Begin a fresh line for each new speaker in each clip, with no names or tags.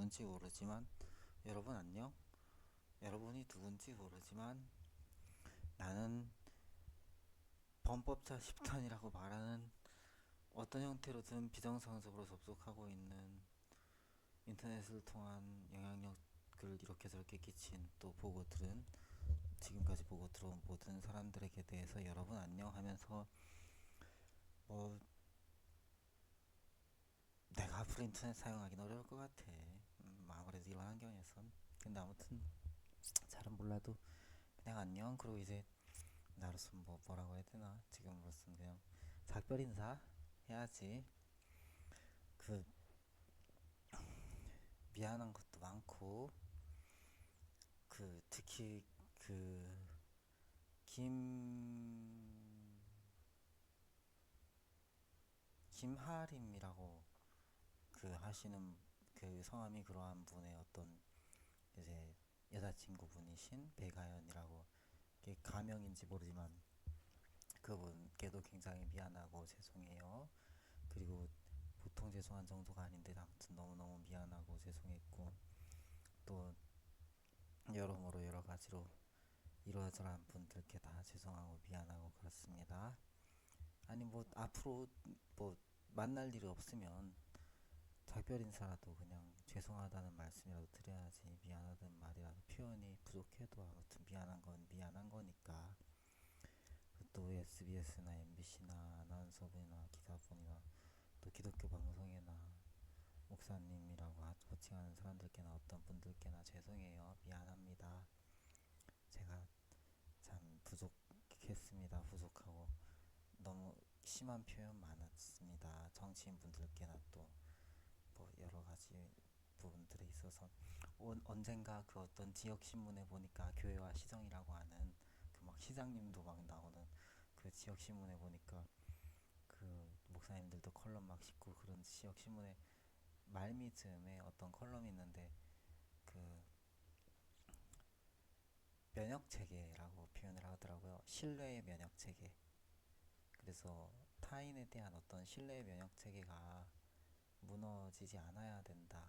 누군지 모르지만 여러분 안녕? 여러분이 누군지 모르지만 나는 범법자 집단이라고 말하는 어떤 형태로든 비정상적으로 접속하고 있는 인터넷을 통한 영향력을 이렇게 저렇게 끼친 또 보고 들은 지금까지 보고 들어온 모든 사람들에게 대해서 여러분 안녕 하면서 뭐 내가 앞으로 인터넷 사용하기는 어려울 것 같아. 아무래도 이런 환경에선. 근데 아무튼 잘은 몰라도 그냥 안녕 그리고 이제 나로서 뭐라고 해야 되나 지금으로서는 그냥 작별 인사 해야지. 그 미안한 것도 많고 그 특히 그 김 김하림이라고 그 하시는 그 성함이 그러한 분의 어떤 이제 여자친구분이신 배가연이라고 가명인지 모르지만 그분께도 굉장히 미안하고 죄송해요. 그리고 보통 죄송한 정도가 아닌데 아무튼 너무너무 미안하고 죄송했고 또 여러모로 여러 가지로 이러저러한 분들께 다 죄송하고 미안하고 그렇습니다. 아니 뭐 앞으로 뭐 만날 일이 없으면 작별 인사라도 그냥 죄송하다는 말씀이라도 드려야지. 미안하다는 말이라도 표현이 부족해도 아무튼 미안한 건 미안한 거니까. 또 SBS나 MBC나 아나운서분이나 기자분이나 또 기독교 방송이나 목사님이라고 호칭하는 사람들께나 어떤 분들께나 죄송해요. 미안합니다. 제가 참 부족했습니다. 부족하고 너무 심한 표현 많았습니다. 정치인분들께나 또 뭐 여러 가지 부분들에 있어서 언젠가 그 어떤 지역 신문에 보니까 교회와 시정이라고 하는 그 막 시장님도 막 나오는 그 지역 신문에 보니까 그 목사님들도 컬럼 막 싣고 그런 지역 신문에 말미즈음에 어떤 컬럼이 있는데 그 면역 체계라고 표현을 하더라고요. 신뢰의 면역 체계. 그래서 타인에 대한 어떤 신뢰의 면역 체계가 무너지지 않아야 된다.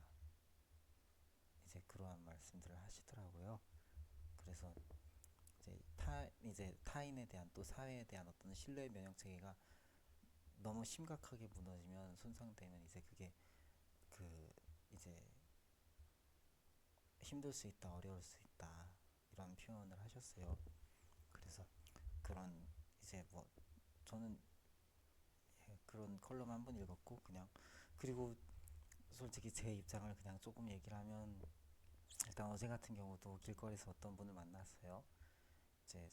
이제 그러한 말씀들을 하시더라고요. 그래서 이제 타인에 대한 또 사회에 대한 어떤 신뢰의 면역 체계가 너무 심각하게 무너지면 손상되면 이제 그게 그 이제 힘들 수 있다, 어려울 수 있다 이런 표현을 하셨어요. 그래서 그런 이제 뭐 저는 그런 컬럼 한 번 읽었고 그냥 그리고 솔직히 제 입장을 그냥 조금 얘기를 하면 일단 어제 같은 경우도 길거리에서 어떤 분을 만났어요. 이제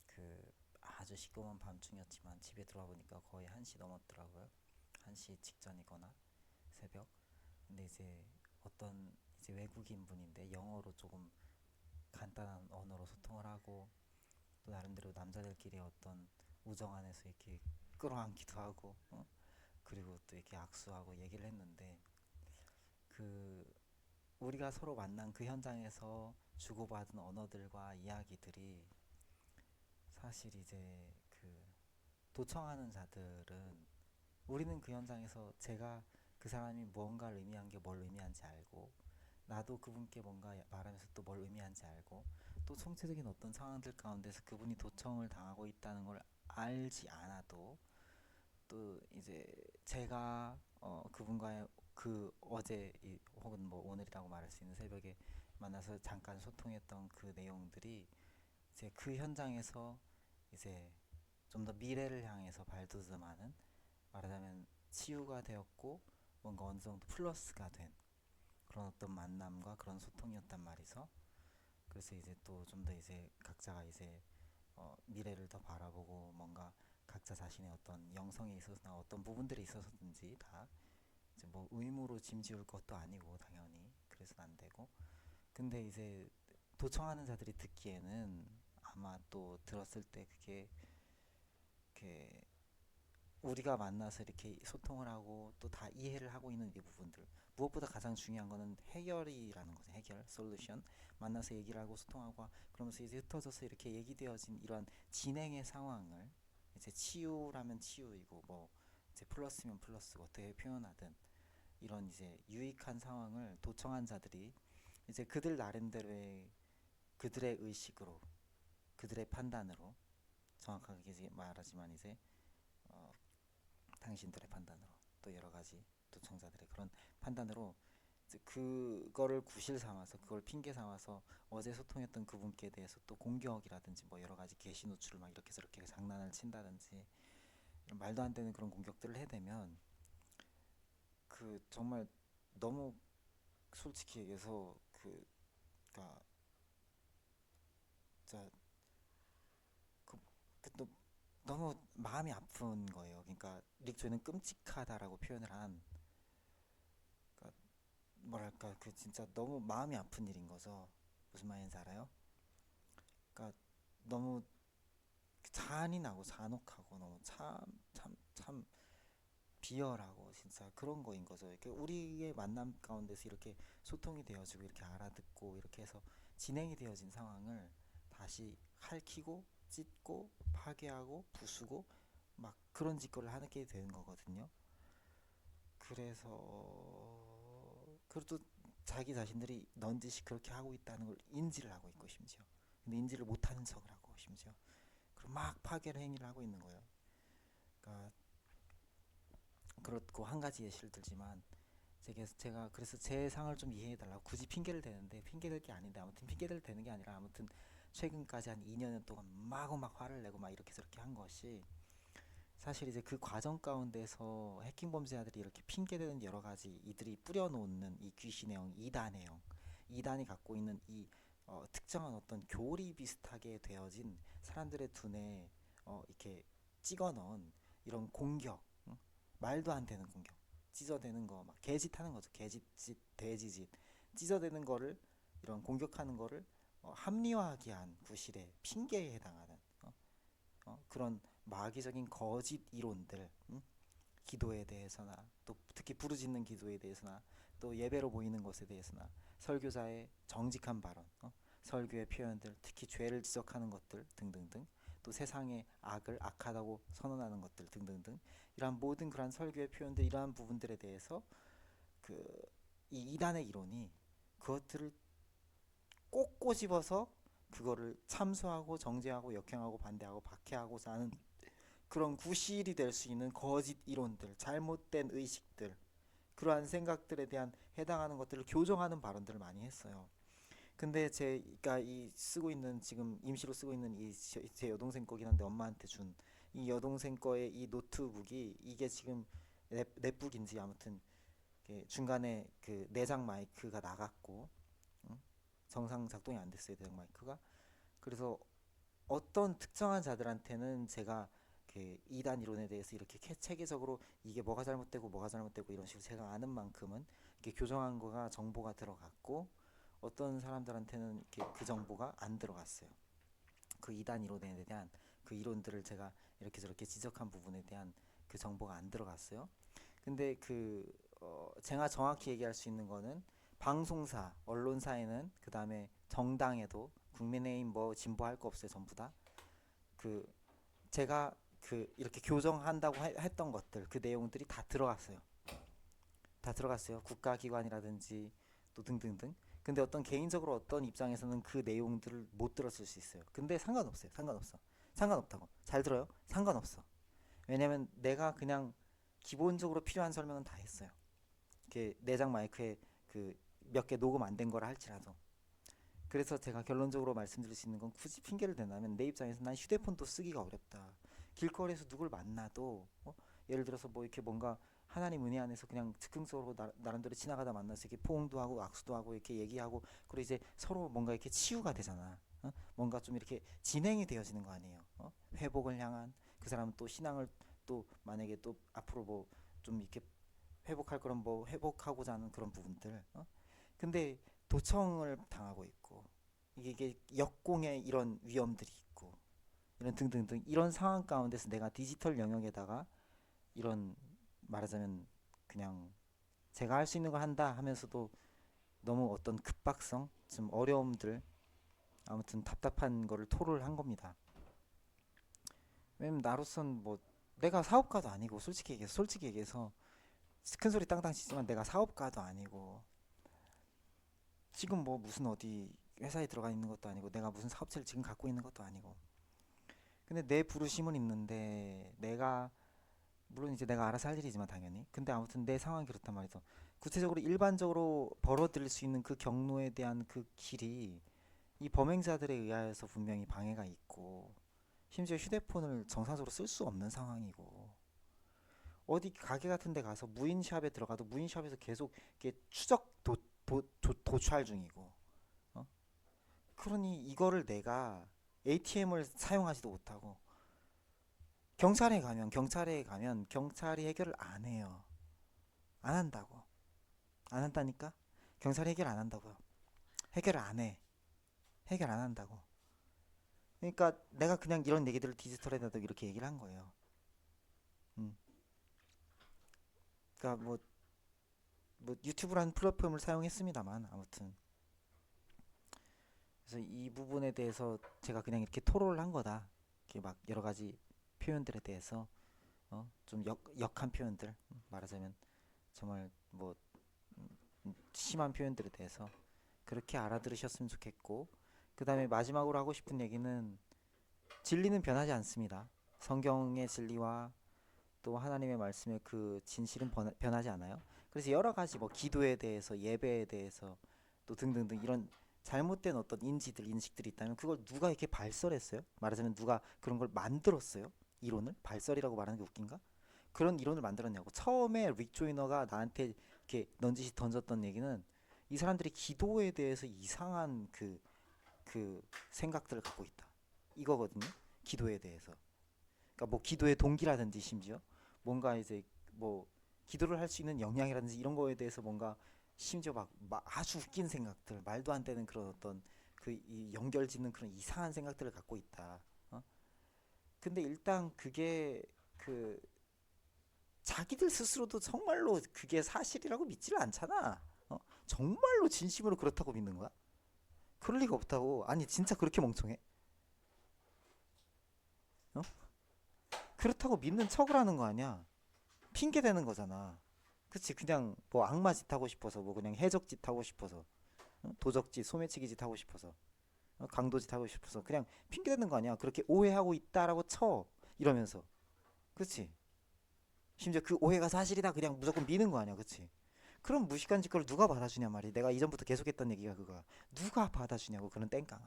그 아주 시꺼먼 밤중이었지만 집에 들어와 보니까 거의 1시 넘었더라고요. 1시 직전이거나 새벽. 근데 이제 어떤 이제 외국인 분인데 영어로 조금 간단한 언어로 소통을 하고 또 나름대로 남자들끼리 어떤 우정 안에서 이렇게 끌어안기도 하고 그리고 또 이렇게 악수하고 얘기를 했는데 그 우리가 서로 만난 그 현장에서 주고받은 언어들과 이야기들이 사실 이제 그 도청하는 자들은 우리는 그 현장에서 제가 그 사람이 무언가를 의미한 게 뭘 의미한지 알고 나도 그분께 뭔가 말하면서 또 뭘 의미한지 알고 또 총체적인 어떤 상황들 가운데서 그분이 도청을 당하고 있다는 걸 알지 않아도 또 이제 제가 그분과의 그 어제 혹은 뭐 오늘이라고 말할 수 있는 새벽에 만나서 잠깐 소통했던 그 내용들이 이제 그 현장에서 이제 좀 더 미래를 향해서 발돋움하는 말하자면 치유가 되었고 뭔가 어느 정도 플러스가 된 그런 어떤 만남과 그런 소통이었단 말이죠. 그래서 이제 또 좀 더 이제 각자가 이제 미래를 더 바라보고 뭔가 각자 자신의 어떤 영성에 있어서나 어떤 부분들에 있어서든지 다 이제 뭐 의무로 짐지울 것도 아니고 당연히 그래서는 안 되고 근데 이제 도청하는 자들이 듣기에는 아마 또 들었을 때 그게 이렇게 우리가 만나서 이렇게 소통을 하고 또 다 이해를 하고 있는 이 부분들 무엇보다 가장 중요한 거는 해결이라는 거죠. 해결, 솔루션 만나서 얘기를 하고 소통하고 그러면서 이제 흩어져서 이렇게 얘기되어진 이러한 진행의 상황을 이제 치유라면 치유이고 뭐 이제 플러스면 플러스고 어떻게 표현하든 이런 이제 유익한 상황을 도청한 자들이 이제 그들 나름대로의 그들의 의식으로 그들의 판단으로 정확하게 이제 말하지만 이제 어, 당신들의 판단으로 또 여러 가지 도청자들의 그런 판단으로 이제 그거를 구실 삼아서 그걸 핑계 삼아서 어제 소통했던 그분께 대해서 또 공격이라든지 뭐 여러 가지 게시 노출을 막 이렇게 저렇게 장난을 친다든지 이런 말도 안 되는 그런 공격들을 해대면 그 정말 너무 솔직히 얘기해서 그니까 진짜 또 너무 마음이 아픈 거예요. 그러니까 릭조이는 끔찍하다라고 표현을 한 그러니까 뭐랄까 그 진짜 너무 마음이 아픈 일인 거죠. 무슨 말인지 알아요? 그러니까 너무 잔인하고 잔혹하고 너무 참 비열하고 진짜 그런 거인 거죠. 이렇게 우리의 만남 가운데서 이렇게 소통이 되어지고 이렇게 알아듣고 이렇게 해서 진행이 되어진 상황을 다시 핥히고 찢고 파괴하고 부수고 막 그런 짓거리를 하게 되는 거거든요. 그래서 그리고 또 자기 자신들이 넌지시 그렇게 하고 있다는 걸 인지를 하고 있고 심지어 근데 인지를 못하는 척을 하고 심지어 그리고 막 파괴를 행위를 하고 있는 거예요. 그러니까 그렇고 한 가지 예시를 들지만 제가 그래서 제 상을 좀 이해해달라고 굳이 핑계를 대는데 핑계댈 게 아닌데 아무튼 핑계를 대는 게 아니라 아무튼 최근까지 한 2년 동안 마구막 화를 내고 막 이렇게 저렇게 한 것이 사실 이제 그 과정 가운데서 해킹 범죄자들이 이렇게 핑계대는 여러 가지 이들이 뿌려놓는 이 귀신의 영, 이단의 영, 이단이 갖고 있는 이 특정한 어떤 교리 비슷하게 되어진 사람들의 두뇌에 이렇게 찍어넣은 이런 공격, 응? 말도 안 되는 공격, 찢어대는 거, 막 개짓하는 거죠. 개짓짓, 돼지짓, 찢어대는 거를 이런 공격하는 거를 합리화하게 한 구실의 핑계에 해당하는 그런 마귀적인 거짓 이론들, 기도에 대해서나 또 특히 부르짖는 기도에 대해서나 또 예배로 모이는 것에 대해서나 설교자의 정직한 발언, 설교의 표현들, 특히 죄를 지적하는 것들 등등등, 또 세상의 악을 악하다고 선언하는 것들 등등등, 이러한 모든 그러한 설교의 표현들, 이러한 부분들에 대해서 그 이 이단의 이론이 그것들을 꼭 꼬집어서 그거를 참소하고 정죄하고 역행하고 반대하고 박해하고자 하는 그런 구실이 될 수 있는 거짓 이론들, 잘못된 의식들, 그러한 생각들에 대한 해당하는 것들을 교정하는 발언들을 많이 했어요. 근데 제가 이 쓰고 있는 지금 임시로 쓰고 있는 이 제 여동생 거긴 한데 엄마한테 준 이 여동생 거의 이 노트북이 이게 지금 넷북인지 아무튼 중간에 그 내장 마이크가 나갔고 응? 정상 작동이 안 됐어요 내장 마이크가. 그래서 어떤 특정한 자들한테는 제가 그 이단 이론에 대해서 이렇게 체계적으로 이게 뭐가 잘못되고 뭐가 잘못되고 이런 식으로 제가 아는 만큼은 이렇게 교정한 거가 정보가 들어갔고 어떤 사람들한테는 이렇게 그 정보가 안 들어갔어요. 그 이단 이론에 대한 그 이론들을 제가 이렇게 저렇게 지적한 부분에 대한 그 정보가 안 들어갔어요. 근데 제가 정확히 얘기할 수 있는 거는 방송사, 언론사에는 그 다음에 정당에도 국민의힘 뭐 진보할 거 없어요 전부 다. 그 제가 그 이렇게 교정한다고 했던 것들 그 내용들이 다 들어갔어요. 다 들어갔어요. 국가기관이라든지 또 등등등. 근데 어떤 개인적으로 어떤 입장에서는 그 내용들을 못 들었을 수 있어요. 근데 상관없어요. 상관없어. 상관없다고. 잘 들어요? 상관없어. 왜냐면 내가 그냥 기본적으로 필요한 설명은 다 했어요. 이렇게 내장 마이크에 그 몇 개 녹음 안 된 거라 할지라도. 그래서 제가 결론적으로 말씀드릴 수 있는 건 굳이 핑계를 댄다면 내 입장에서 난 휴대폰도 쓰기가 어렵다. 길거리에서 누굴 만나도 예를 들어서 뭐 이렇게 뭔가 하나님 은혜 안에서 그냥 즉흥적으로 나름대로 지나가다 만나서 이렇게 포옹도 하고 악수도 하고 이렇게 얘기하고 그리고 이제 서로 뭔가 이렇게 치유가 되잖아. 뭔가 좀 이렇게 진행이 되어지는 거 아니에요. 회복을 향한 그 사람은 또 신앙을 또 만약에 또 앞으로 뭐 좀 이렇게 회복할 그런 뭐 회복하고자 하는 그런 부분들. 근데 도청을 당하고 있고 이게 역공의 이런 위험들이 있고 이런 등등등 이런 상황 가운데서 내가 디지털 영역에다가 이런 말하자면 그냥 제가 할 수 있는 거 한다 하면서도 너무 어떤 급박성 좀 어려움들 아무튼 답답한 거를 토로를 한 겁니다. 왜냐면 나로선 뭐 내가 사업가도 아니고 솔직히 얘기해서 큰 소리 땅땅 치지만 내가 사업가도 아니고 지금 뭐 무슨 어디 회사에 들어가 있는 것도 아니고 내가 무슨 사업체를 지금 갖고 있는 것도 아니고 근데 내 부르심은 있는데 내가 물론 이제 내가 알아서 할 일이지만 당연히 근데 아무튼 내 상황이 그렇단 말이죠. 구체적으로 일반적으로 벌어들일 수 있는 그 경로에 대한 그 길이 이 범행자들에 의하여서 분명히 방해가 있고 심지어 휴대폰을 정상적으로 쓸 수 없는 상황이고 어디 가게 같은 데 가서 무인샵에 들어가도 무인샵에서 계속 이렇게 추적 도취할 중이고 어? 그러니 이거를 내가 ATM을 사용하지도 못하고 경찰에 가면 경찰이 해결을 안 해요. 안 한다고. 안 한다니까? 경찰이 해결 안 한다고요. 해결을 안 해. 해결 안 한다고. 그러니까 내가 그냥 이런 얘기들을 디지털에다도 이렇게 얘기를 한 거예요. 음. 그러니까 뭐 유튜브라는 플랫폼을 사용했습니다만 아무튼 그래서 이 부분에 대해서 제가 그냥 이렇게 토로를 한 거다. 이렇게 막 여러 가지 표현들에 대해서 좀 역한 표현들 말하자면 정말 뭐 심한 표현들에 대해서 그렇게 알아들으셨으면 좋겠고 그 다음에 마지막으로 하고 싶은 얘기는 진리는 변하지 않습니다. 성경의 진리와 또 하나님의 말씀의 그 진실은 변하지 않아요. 그래서 여러 가지 뭐 기도에 대해서 예배에 대해서 또 등등등 이런 잘못된 어떤 인식들이 있다면 그걸 누가 이렇게 발설했어요? 말하자면 누가 그런 걸 만들었어요? 이론을? 발설이라고 말하는 게 웃긴가? 그런 이론을 만들었냐고. 처음에 릭 조이너가 나한테 이렇게 넌지시 던졌던 얘기는 이 사람들이 기도에 대해서 이상한 그 생각들을 갖고 있다. 이거거든요. 기도에 대해서. 그러니까 뭐 기도의 동기라든지 심지어 뭔가 이제 뭐 기도를 할 수 있는 역량이라든지 이런 거에 대해서 뭔가 심지어 막 아주 웃긴 생각들, 말도 안 되는 그런 어떤 이 연결짓는 그런 이상한 생각들을 갖고 있다. 근데 일단 그게 그 자기들 스스로도 정말로 그게 사실이라고 믿지를 않잖아. 어? 정말로 진심으로 그렇다고 믿는 거야? 그럴 리가 없다고. 아니 진짜 그렇게 멍청해? 어? 그렇다고 믿는 척을 하는 거 아니야? 핑계 대는 거잖아. 그치? 그냥 뭐 악마 짓 하고 싶어서 뭐 그냥 해적 짓 하고 싶어서 도적짓, 소매치기 짓 하고 싶어서 강도 짓 하고 싶어서 그냥 핑계 대는 거 아니야? 그렇게 오해하고 있다라고 쳐 이러면서 그치? 심지어 그 오해가 사실이다 그냥 무조건 미는 거 아니야? 그치? 그럼 무식한 짓거를 누가 받아주냐 말이야. 내가 이전부터 계속했던 얘기가 그거야. 누가 받아주냐고 그런 땡깡을.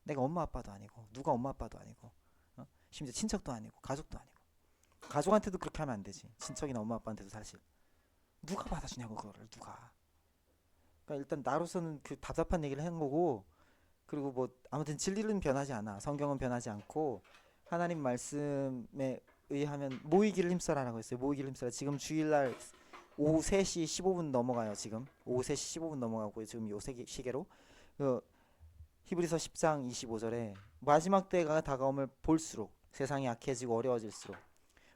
내가 엄마 아빠도 아니고 누가 엄마 아빠도 아니고 심지어 친척도 아니고 가족도 아니고 가족한테도 그렇게 하면 안 되지. 친척이나 엄마 아빠한테도 사실 누가 받아주냐고 그거를 누가. 그러니까 일단 나로서는 그 답답한 얘기를 한 거고 그리고 뭐 아무튼 진리는 변하지 않아. 성경은 변하지 않고 하나님 말씀에 의하면 모이기를 힘써라라고 했어요. 모이기를 힘써라. 지금 주일날 오후 3시 15분 넘어가요. 지금 오후 3시 15분 넘어가고 지금 요 시계로 그 히브리서 10장 25절에 마지막 때가 다가오면 볼수록 세상이 악해지고 어려워질수록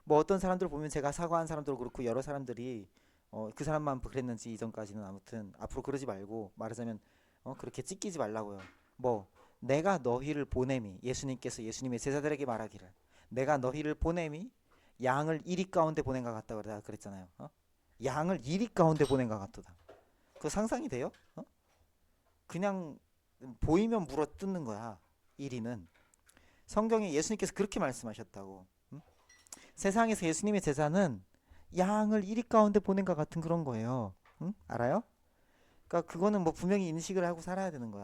뭐 어떤 사람들 보면 제가 사과한 사람도 그렇고 여러 사람들이 그 사람만 그랬는지 이전까지는 아무튼 앞으로 그러지 말고 말하자면 그렇게 찢기지 말라고요. 뭐 내가 너희를 보냄이 예수님께서 예수님의 제자들에게 말하기를 내가 너희를 보냄이 양을 이리 가운데 보낸 것 같다 그랬잖아요. 양을 이리 가운데 보낸 것 같도다. 그거 상상이 돼요? 그냥 보이면 물어 뜯는 거야. 이리는 성경에 예수님께서 그렇게 말씀하셨다고. 응? 세상에서 예수님의 제자는 양을 이리 가운데 보낸 것 같은 그런 거예요. 응? 알아요? 그러니까 그거는 뭐 분명히 인식을 하고 살아야 되는 거야.